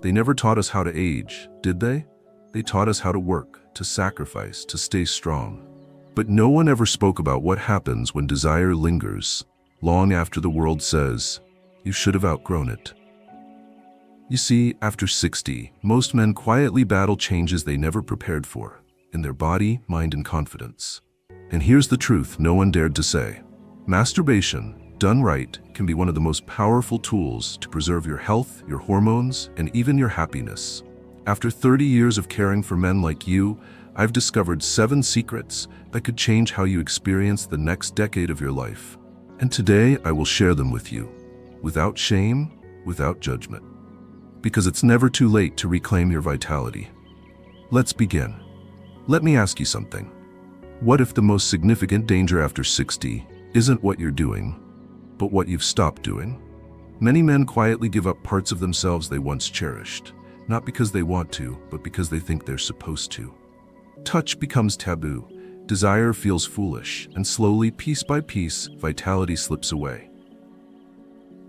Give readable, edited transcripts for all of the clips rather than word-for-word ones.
They never taught us how to age, did they? They taught us how to work, to sacrifice, to stay strong. But no one ever spoke about what happens when desire lingers, long after the world says, you should have outgrown it. You see, after 60, most men quietly battle changes they never prepared for, in their body, mind, and confidence. And here's the truth no one dared to say. Masturbation, done right, can be one of the most powerful tools to preserve your health, your hormones, and even your happiness. After 30 years of caring for men like you, I've discovered 7 secrets that could change how you experience the next decade of your life. And today I will share them with you, without shame, without judgment. Because it's never too late to reclaim your vitality. Let's begin. Let me ask you something. What if the most significant danger after 60 isn't what you're doing, but what you've stopped doing? Many men quietly give up parts of themselves they once cherished, not because they want to, but because they think they're supposed to. Touch becomes taboo, desire feels foolish, and slowly, piece by piece, vitality slips away.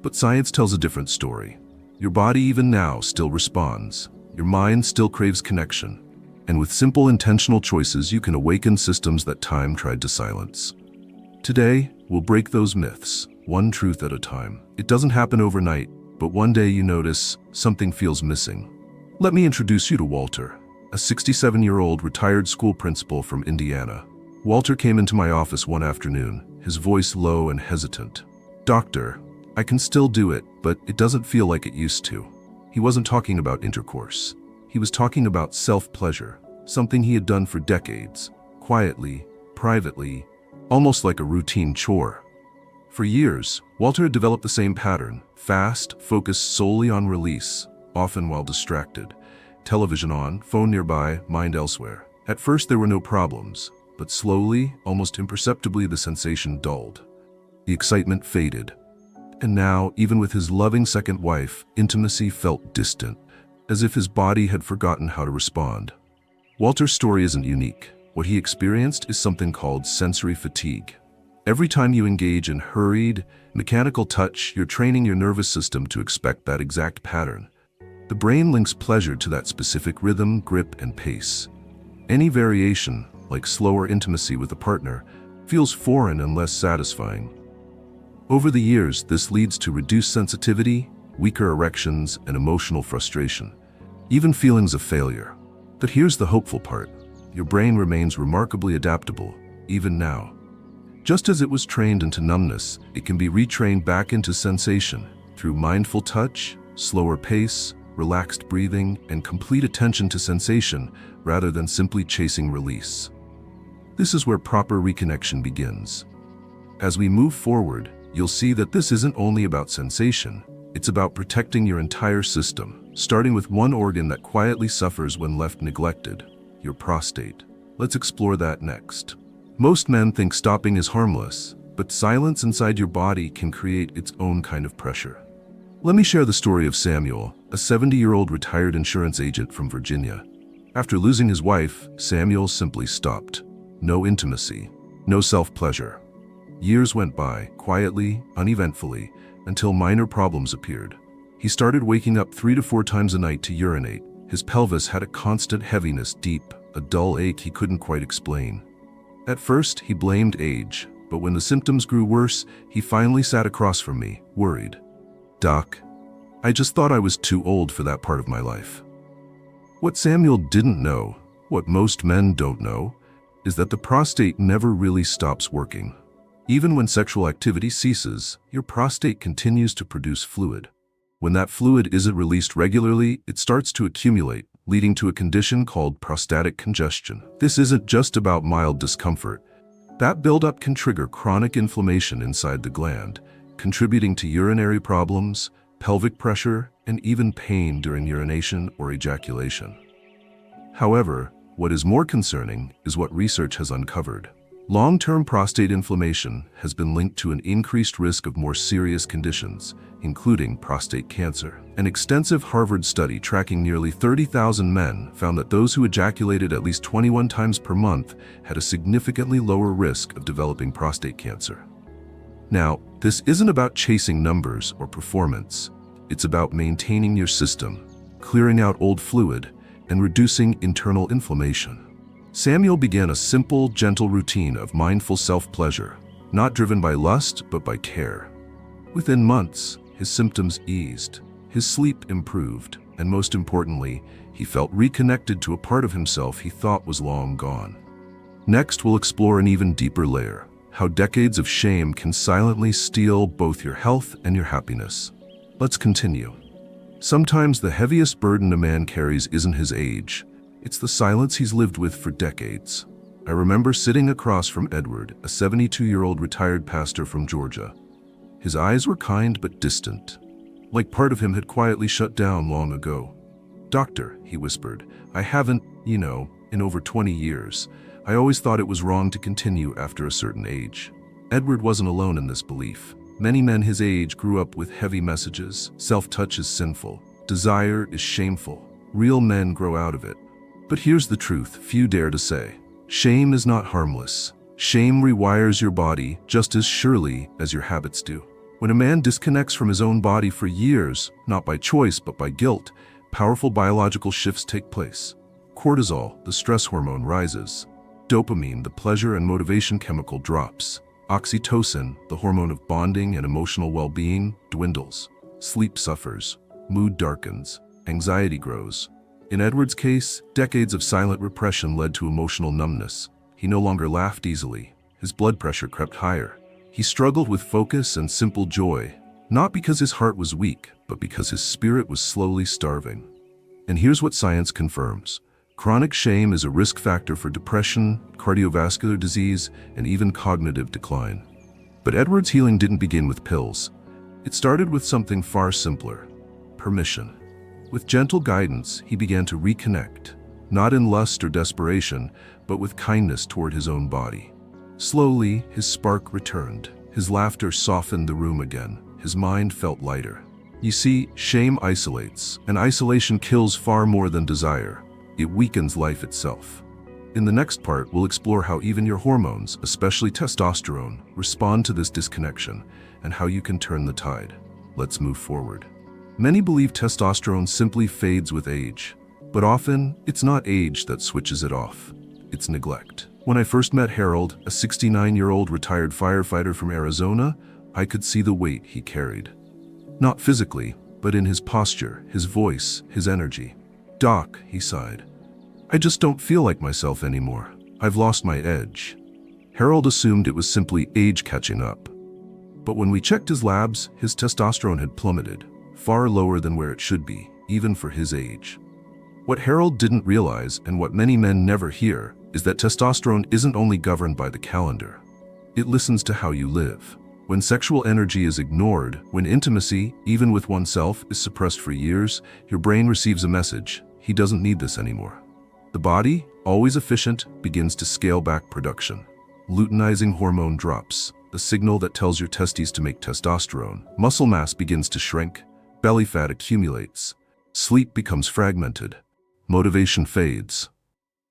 But science tells a different story. Your body even now still responds. Your mind still craves connection. And with simple intentional choices, you can awaken systems that time tried to silence. Today, we'll break those myths, one truth at a time. It doesn't happen overnight, but one day you notice something feels missing. Let me introduce you to Walter, a 67-year-old retired school principal from Indiana. Walter came into my office one afternoon, his voice low and hesitant. "Doctor, I can still do it, but it doesn't feel like it used to." He wasn't talking about intercourse. He was talking about self-pleasure, something he had done for decades, quietly, privately, almost like a routine chore. For years, Walter had developed the same pattern, fast, focused solely on release, often while distracted. Television on, phone nearby, mind elsewhere. At first there were no problems, but slowly, almost imperceptibly, the sensation dulled. The excitement faded. And now, even with his loving second wife, intimacy felt distant, as if his body had forgotten how to respond. Walter's story isn't unique. What he experienced is something called sensory fatigue. Every time you engage in hurried, mechanical touch, you're training your nervous system to expect that exact pattern. The brain links pleasure to that specific rhythm, grip, and pace. Any variation, like slower intimacy with a partner, feels foreign and less satisfying. Over the years, this leads to reduced sensitivity, weaker erections, and emotional frustration, even feelings of failure. But here's the hopeful part. Your brain remains remarkably adaptable, even now. Just as it was trained into numbness, it can be retrained back into sensation through mindful touch, slower pace, relaxed breathing, and complete attention to sensation rather than simply chasing release. This is where proper reconnection begins. As we move forward, you'll see that this isn't only about sensation, it's about protecting your entire system, starting with one organ that quietly suffers when left neglected, your prostate. Let's explore that next. Most men think stopping is harmless, but silence inside your body can create its own kind of pressure. Let me share the story of Samuel, a 70-year-old retired insurance agent from Virginia. After losing his wife, Samuel simply stopped. No intimacy, no self-pleasure. Years went by, quietly, uneventfully, until minor problems appeared. He started waking up 3 to 4 times a night to urinate. His pelvis had a constant heaviness deep, a dull ache he couldn't quite explain. At first, he blamed age, but when the symptoms grew worse, he finally sat across from me, worried. "Doc, I just thought I was too old for that part of my life." What Samuel didn't know, what most men don't know, is that the prostate never really stops working. Even when sexual activity ceases, your prostate continues to produce fluid. When that fluid isn't released regularly, it starts to accumulate, leading to a condition called prostatic congestion. This isn't just about mild discomfort. That buildup can trigger chronic inflammation inside the gland, contributing to urinary problems, pelvic pressure, and even pain during urination or ejaculation. However, what is more concerning is what research has uncovered. Long-term prostate inflammation has been linked to an increased risk of more serious conditions, including prostate cancer. An extensive Harvard study tracking nearly 30,000 men found that those who ejaculated at least 21 times per month had a significantly lower risk of developing prostate cancer. Now, this isn't about chasing numbers or performance. It's about maintaining your system, clearing out old fluid, and reducing internal inflammation. Samuel began a simple, gentle routine of mindful self-pleasure, not driven by lust, but by care. Within months, his symptoms eased, his sleep improved, and most importantly, he felt reconnected to a part of himself he thought was long gone. Next, we'll explore an even deeper layer: how decades of shame can silently steal both your health and your happiness. Let's continue. Sometimes the heaviest burden a man carries isn't his age. It's the silence he's lived with for decades. I remember sitting across from Edward, a 72-year-old retired pastor from Georgia. His eyes were kind but distant, like part of him had quietly shut down long ago. "Doctor," he whispered, "I haven't, in over 20 years. I always thought it was wrong to continue after a certain age." Edward wasn't alone in this belief. Many men his age grew up with heavy messages: self-touch is sinful, desire is shameful. Real men grow out of it. But here's the truth few dare to say. Shame is not harmless. Shame rewires your body just as surely as your habits do. When a man disconnects from his own body for years, not by choice but by guilt, powerful biological shifts take place. Cortisol, the stress hormone, rises. Dopamine, the pleasure and motivation chemical, drops. Oxytocin, the hormone of bonding and emotional well-being, dwindles. Sleep suffers. Mood darkens. Anxiety grows. In Edward's case, decades of silent repression led to emotional numbness. He no longer laughed easily. His blood pressure crept higher. He struggled with focus and simple joy, not because his heart was weak, but because his spirit was slowly starving. And here's what science confirms. Chronic shame is a risk factor for depression, cardiovascular disease, and even cognitive decline. But Edward's healing didn't begin with pills. It started with something far simpler: permission. With gentle guidance, he began to reconnect, not in lust or desperation, but with kindness toward his own body. Slowly, his spark returned. His laughter softened the room again. His mind felt lighter. You see, shame isolates, and isolation kills far more than desire. It weakens life itself. In the next part, we'll explore how even your hormones, especially testosterone, respond to this disconnection, and how you can turn the tide. Let's move forward. Many believe testosterone simply fades with age, but often it's not age that switches it off. It's neglect. When I first met Harold, a 69-year-old retired firefighter from Arizona, I could see the weight he carried. Not physically, but in his posture, his voice, his energy. "Doc," he sighed, "I just don't feel like myself anymore. I've lost my edge." Harold assumed it was simply age catching up. But when we checked his labs, his testosterone had plummeted, far lower than where it should be, even for his age. What Harold didn't realize, and what many men never hear, is that testosterone isn't only governed by the calendar. It listens to how you live. When sexual energy is ignored, when intimacy, even with oneself, is suppressed for years, your brain receives a message: he doesn't need this anymore. The body, always efficient, begins to scale back production. Luteinizing hormone drops, the signal that tells your testes to make testosterone. Muscle mass begins to shrink, belly fat accumulates, sleep becomes fragmented, motivation fades.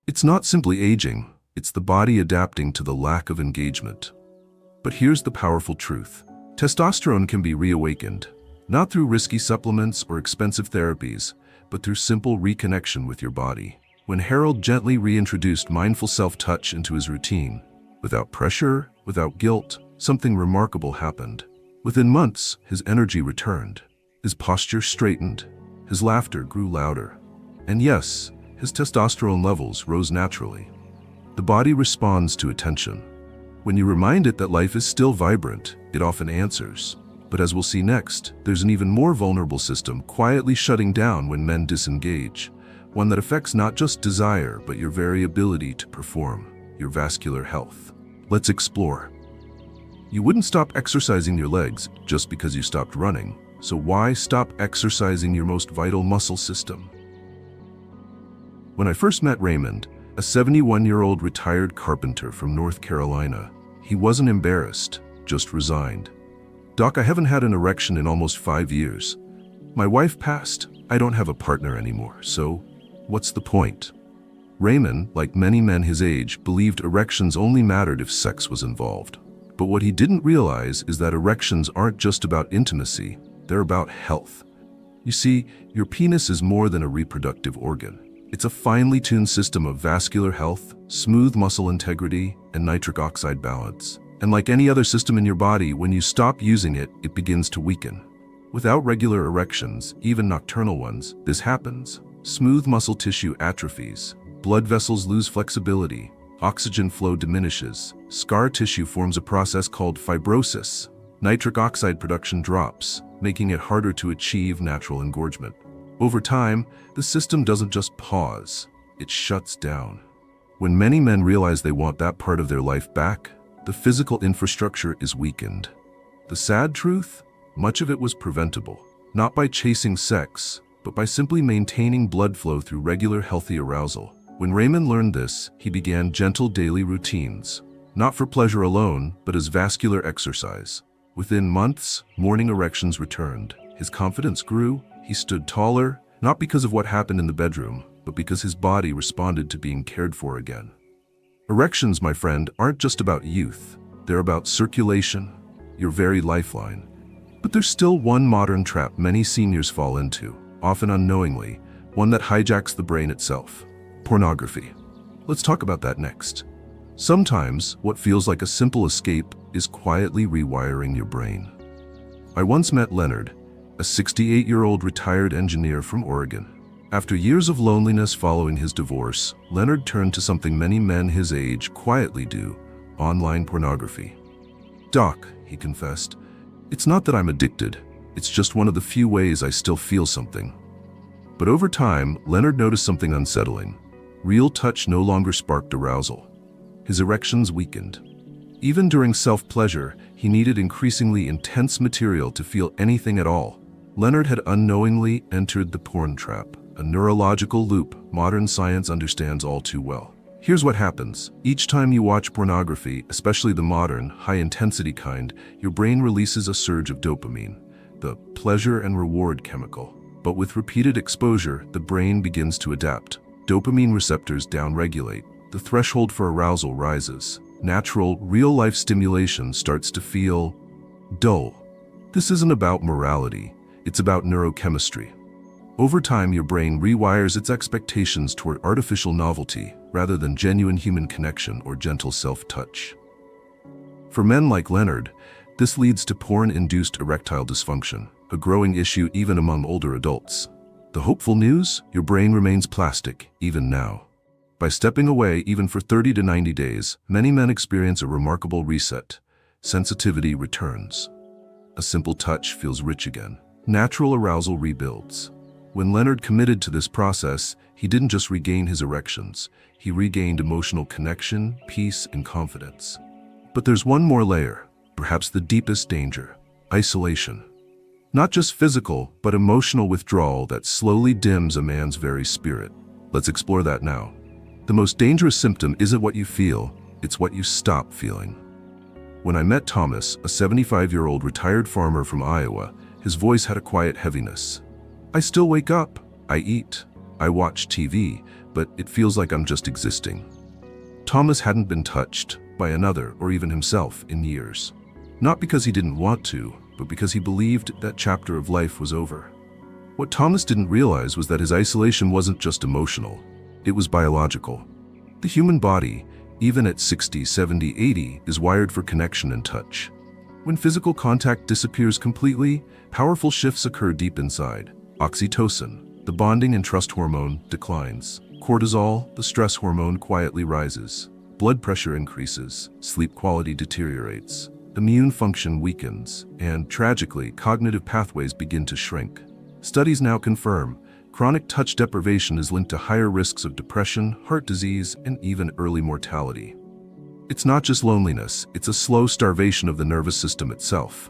It's not simply aging, it's the body adapting to the lack of engagement. But here's the powerful truth. Testosterone can be reawakened, not through risky supplements or expensive therapies, but through simple reconnection with your body. When Harold gently reintroduced mindful self-touch into his routine, without pressure, without guilt, something remarkable happened. Within months, his energy returned. His posture straightened, his laughter grew louder. And yes, his testosterone levels rose naturally. The body responds to attention. When you remind it that life is still vibrant, it often answers. But as we'll see next, there's an even more vulnerable system quietly shutting down when men disengage. One that affects not just desire, but your very ability to perform, your vascular health. Let's explore. You wouldn't stop exercising your legs just because you stopped running. So why stop exercising your most vital muscle system? When I first met Raymond, a 71-year-old retired carpenter from North Carolina, he wasn't embarrassed, just resigned. "Doc, I haven't had an erection in almost 5 years. My wife passed. I don't have a partner anymore, so what's the point?" Raymond, like many men his age, believed erections only mattered if sex was involved. But what he didn't realize is that erections aren't just about intimacy, they're about health. You see, your penis is more than a reproductive organ. It's a finely tuned system of vascular health, smooth muscle integrity, and nitric oxide balance. And like any other system in your body, when you stop using it, it begins to weaken. Without regular erections, even nocturnal ones, this happens. Smooth muscle tissue atrophies, blood vessels lose flexibility, oxygen flow diminishes, scar tissue forms a process called fibrosis. Nitric oxide production drops, making it harder to achieve natural engorgement. Over time, the system doesn't just pause, it shuts down. When many men realize they want that part of their life back, the physical infrastructure is weakened. The sad truth? Much of it was preventable, not by chasing sex, but by simply maintaining blood flow through regular healthy arousal. When Raymond learned this, he began gentle daily routines, not for pleasure alone, but as vascular exercise. Within months, morning erections returned. His confidence grew. He stood taller, not because of what happened in the bedroom, but because his body responded to being cared for again. Erections, my friend, aren't just about youth. They're about circulation, your very lifeline. But there's still one modern trap many seniors fall into, often unknowingly, one that hijacks the brain itself: pornography. Let's talk about that next. Sometimes, what feels like a simple escape is quietly rewiring your brain. I once met Leonard, a 68-year-old retired engineer from Oregon. After years of loneliness following his divorce, Leonard turned to something many men his age quietly do: online pornography. "Doc," he confessed, "it's not that I'm addicted, it's just one of the few ways I still feel something." But over time, Leonard noticed something unsettling. Real touch no longer sparked arousal. His erections weakened. Even during self-pleasure, he needed increasingly intense material to feel anything at all. Leonard had unknowingly entered the porn trap, a neurological loop modern science understands all too well. Here's what happens. Each time you watch pornography, especially the modern, high-intensity kind, your brain releases a surge of dopamine, the pleasure and reward chemical. But with repeated exposure, the brain begins to adapt. Dopamine receptors downregulate. The threshold for arousal rises. Natural, real-life stimulation starts to feel dull. This isn't about morality. It's about neurochemistry. Over time, your brain rewires its expectations toward artificial novelty rather than genuine human connection or gentle self-touch. For men like Leonard, this leads to porn-induced erectile dysfunction, a growing issue even among older adults. The hopeful news? Your brain remains plastic, even now. By stepping away even for 30 to 90 days, many men experience a remarkable reset. Sensitivity returns. A simple touch feels rich again. Natural arousal rebuilds. When Leonard committed to this process, he didn't just regain his erections, he regained emotional connection, peace, and confidence. But there's one more layer, perhaps the deepest danger: isolation. Not just physical, but emotional withdrawal that slowly dims a man's very spirit. Let's explore that now. The most dangerous symptom isn't what you feel, it's what you stop feeling. When I met Thomas, a 75-year-old retired farmer from Iowa, his voice had a quiet heaviness. "I still wake up, I eat, I watch TV, but it feels like I'm just existing." Thomas hadn't been touched by another or even himself in years. Not because he didn't want to, but because he believed that chapter of life was over. What Thomas didn't realize was that his isolation wasn't just emotional, it was biological. The human body, even at 60, 70, 80, is wired for connection and touch. When physical contact disappears completely, powerful shifts occur deep inside. Oxytocin, the bonding and trust hormone, declines. Cortisol, the stress hormone, quietly rises. Blood pressure increases, sleep quality deteriorates. Immune function weakens, and tragically, cognitive pathways begin to shrink. Studies now confirm chronic touch deprivation is linked to higher risks of depression, heart disease, and even early mortality. It's not just loneliness, it's a slow starvation of the nervous system itself.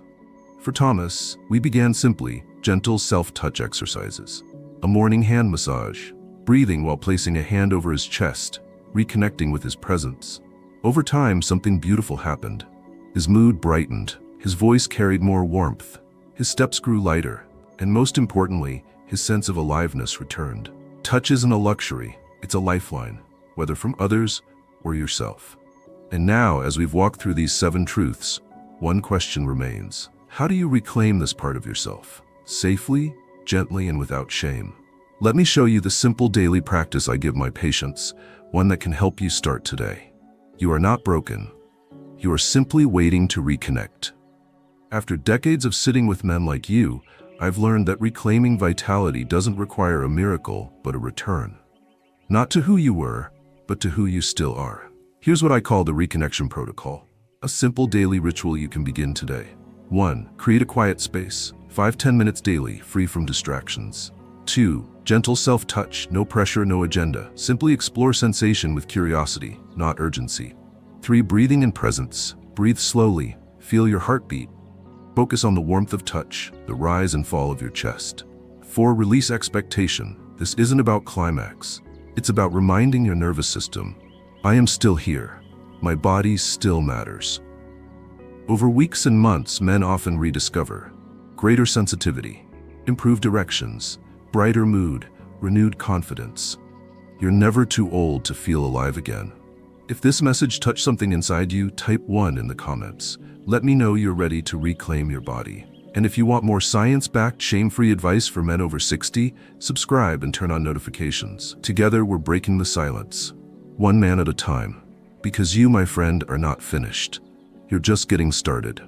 For Thomas, we began simply: gentle self-touch exercises. A morning hand massage, breathing while placing a hand over his chest, reconnecting with his presence. Over time, something beautiful happened. His mood brightened, his voice carried more warmth, his steps grew lighter, and most importantly, his sense of aliveness returned. Touch isn't a luxury, it's a lifeline, whether from others or yourself. And now, as we've walked through these 7 truths, one question remains. How do you reclaim this part of yourself? Safely, gently and without shame. Let me show you the simple daily practice I give my patients, one that can help you start today. You are not broken. You are simply waiting to reconnect. After decades of sitting with men like you, I've learned that reclaiming vitality doesn't require a miracle, but a return. Not to who you were, but to who you still are. Here's what I call the reconnection protocol. A simple daily ritual you can begin today. 1. Create a quiet space. 5-10 minutes daily, free from distractions. 2. Gentle self-touch, no pressure, no agenda. Simply explore sensation with curiosity, not urgency. 3. Breathing in presence. Breathe slowly. Feel your heartbeat. Focus on the warmth of touch, the rise and fall of your chest. 4. Release expectation. This isn't about climax. It's about reminding your nervous system, I am still here. My body still matters. Over weeks and months, men often rediscover greater sensitivity, improved erections, brighter mood, renewed confidence. You're never too old to feel alive again. If this message touched something inside you, type 1 in the comments. Let me know you're ready to reclaim your body. And if you want more science-backed, shame-free advice for men over 60, subscribe and turn on notifications. Together, we're breaking the silence, one man at a time. Because you, my friend, are not finished. You're just getting started.